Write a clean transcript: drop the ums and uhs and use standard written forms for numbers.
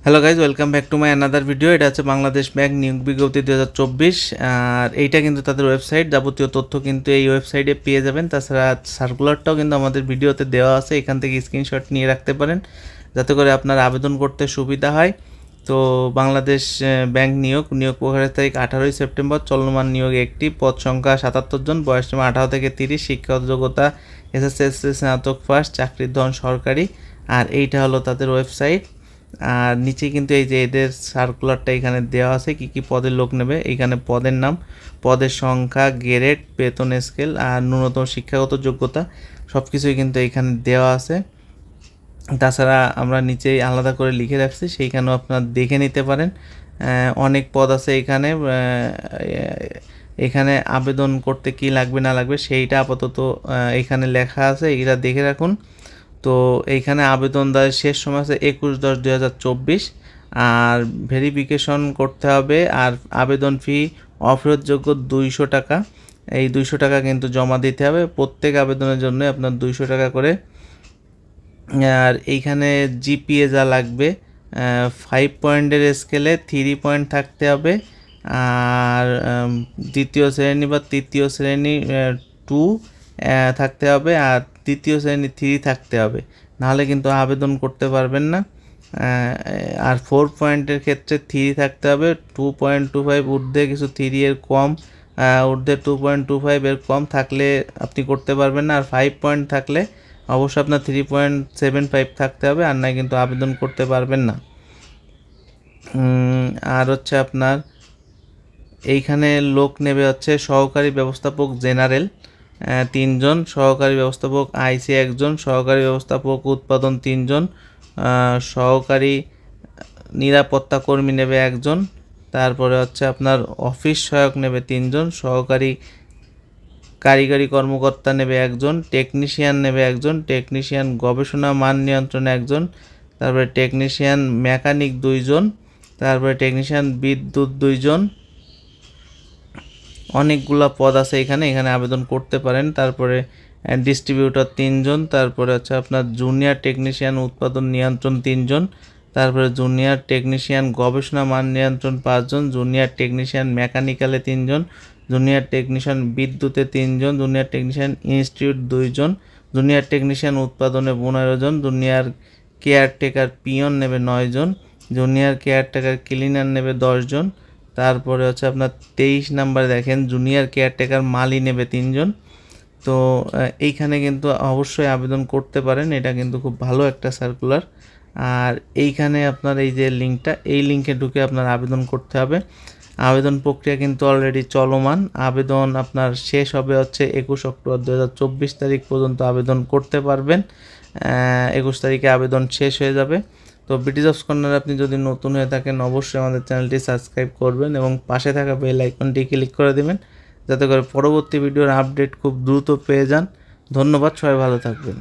Hello guys, welcome back to my another video. এটা হচ্ছে Bangladesh bank নিয়োগ বিজ্ঞপ্তি 2024। আর এইটা কিন্তু তাদের ওয়েবসাইট, যাবতীয় তথ্য কিন্তু এই ওয়েবসাইটে পেয়ে যাবেন। তাছাড়া সার্কুলারটাও কিন্তু আমাদের ভিডিওতে দেওয়া আছে, এখান থেকে স্ক্রিনশট নিয়ে রাখতে পারেন যাতে করে আপনার আবেদন করতে সুবিধা হয়। তো বাংলাদেশ ব্যাংক নিয়োগ প্রকাশের তারিখ 18ই সেপ্টেম্বর। চলমান নিয়োগ একটি, পদ সংখ্যা 77 জন, বয়স সীমা 18 থেকে 30, শিক্ষাগত যোগ্যতা এসএসসি স্নাতক পাস, চাকরির ধরন সরকারি। আর এইটা হলো তাদের ওয়েবসাইট। আর নিচে কিন্তু এই যে এদের সার্কুলারটা এখানে দেওয়া আছে, কি কি পদের লোক নেবে। এইখানে পদের নাম, পদের সংখ্যা, গ্রেড, বেতন স্কেল আর ন্যূনতম শিক্ষাগত যোগ্যতা সব কিছুই কিন্তু এখানে দেওয়া আছে। তাছাড়া আমরা নিচেই আলাদা করে লিখে রাখছি, সেইখানেও আপনারা দেখে নিতে পারেন। অনেক পদ আছে এখানে। এখানে আবেদন করতে কি লাগবে না লাগবে সেইটা আপাতত এখানে লেখা আছে, এটা দেখে রাখুন। তো এইখানে আবেদন দেওয়ার শেষ সময় আছে 21/10/2024। আর ভেরিফিকেশন করতে হবে। আর আবেদন ফি অফেরতযোগ্য 200 টাকা। এই 200 টাকা কিন্তু জমা দিতে হবে প্রত্যেক আবেদনের জন্য, আপনার 200 টাকা করে। আর এইখানে জিপিএ যা লাগবে, 5 পয়েন্টের স্কেলে 3 পয়েন্ট থাকতে হবে। আর দ্বিতীয় শ্রেণী বা তৃতীয় শ্রেণী 2 থাকতে হবে। আর তৃতীয় শ্রেণী 3 থাকতে হবে, নাহলে কিন্তু আবেদন করতে পারবেন না। আর 4 পয়েন্টের ক্ষেত্রে 3 থাকতে হবে। 2.25 ঊর্ধ্বে কিছু 3 এর কম, ঊর্ধ্বে 2.25 এর কম থাকলে আপনি করতে পারবেন না। আর 5 পয়েন্ট থাকলে অবশ্যই আপনার 3.75 থাকতে হবে, আর নয় কিন্তু আবেদন করতে পারবেন না। আর হচ্ছে আপনার এইখানে লোক নেবে হচ্ছে সহকারী ব্যবস্থাপক জেনারেল 3 জন, সহকারী ব্যবস্থাপক আইসি 1 জন, সহকারী ব্যবস্থাপক উৎপাদন 3 জন, সহকারী নিরাপত্তা কর্মী নেবে 1 জন, তারপরে হচ্ছে আপনার অফিস সহায়ক নেবে 3 জন, সহকারী কারিগরি কর্মকর্তা নেবে 1 জন, টেকনিশিয়ান নেবে 1 জন, টেকনিশিয়ান গবেষণা মান নিয়ন্ত্রণ 1 জন, তারপরে টেকনিশিয়ান মেকানিক 2 জন, তারপরে টেকনিশিয়ান বিদ্যুৎ 2 জন। অনেকগুলা পদ আছে এখানে আবেদন করতে পারেন। তারপরে ডিস্ট্রিবিউটর 3 জন, তারপরে হচ্ছে আপনার জুনিয়র টেকনিশিয়ান উৎপাদন নিয়ন্ত্রণ 3 জন, তারপরে জুনিয়র টেকনিশিয়ান গবেষণা মান নিয়ন্ত্রণ 5 জন, জুনিয়র টেকনিশিয়ান মেকানিক্যালে 3 জন, জুনিয়র টেকনিশিয়ান বিদ্যুতে 3 জন, জুনিয়র টেকনিশিয়ান ইনস্টিটিউট 2 জন, জুনিয়র টেকনিশিয়ান উৎপাদনে 15 জন, জুনিয়র কেয়ারটেকার পিয়ন নেবে 9 জন, জুনিয়র কেয়ারটেকার ক্লিনার নেবে 10 জন। তারপরে হচ্ছে আপনার 23 নাম্বার দেখেন, জুনিয়র কেয়ারটেকার মালি নেবে 3 জন। তো এইখানে কিন্তু অবশ্যই আবেদন করতে পারেন, এটা কিন্তু খুব ভালো একটা সার্কুলার। আর এইখানে আপনার এই যে লিঙ্কটা, এই লিঙ্কে ঢুকে আপনার আবেদন করতে হবে। আবেদন প্রক্রিয়া কিন্তু অলরেডি চলমান। আবেদন আপনার শেষ হবে হচ্ছে 21 অক্টোবর 2024 তারিখ পর্যন্ত আবেদন করতে পারবেন। 21 তারিখে আবেদন শেষ হয়ে যাবে। তো বিডি জবস কর্নার আপনি যদি নতুন হয়ে থাকেন অবশ্যই আমাদের চ্যানেলটি সাবস্ক্রাইব করবেন এবং পাশে থাকা বেল আইকনটি ক্লিক করে দেবেন যাতে করে পরবর্তী ভিডিওর আপডেট খুব দ্রুত পেয়ে যান। ধন্যবাদ, সবাই ভালো থাকবেন।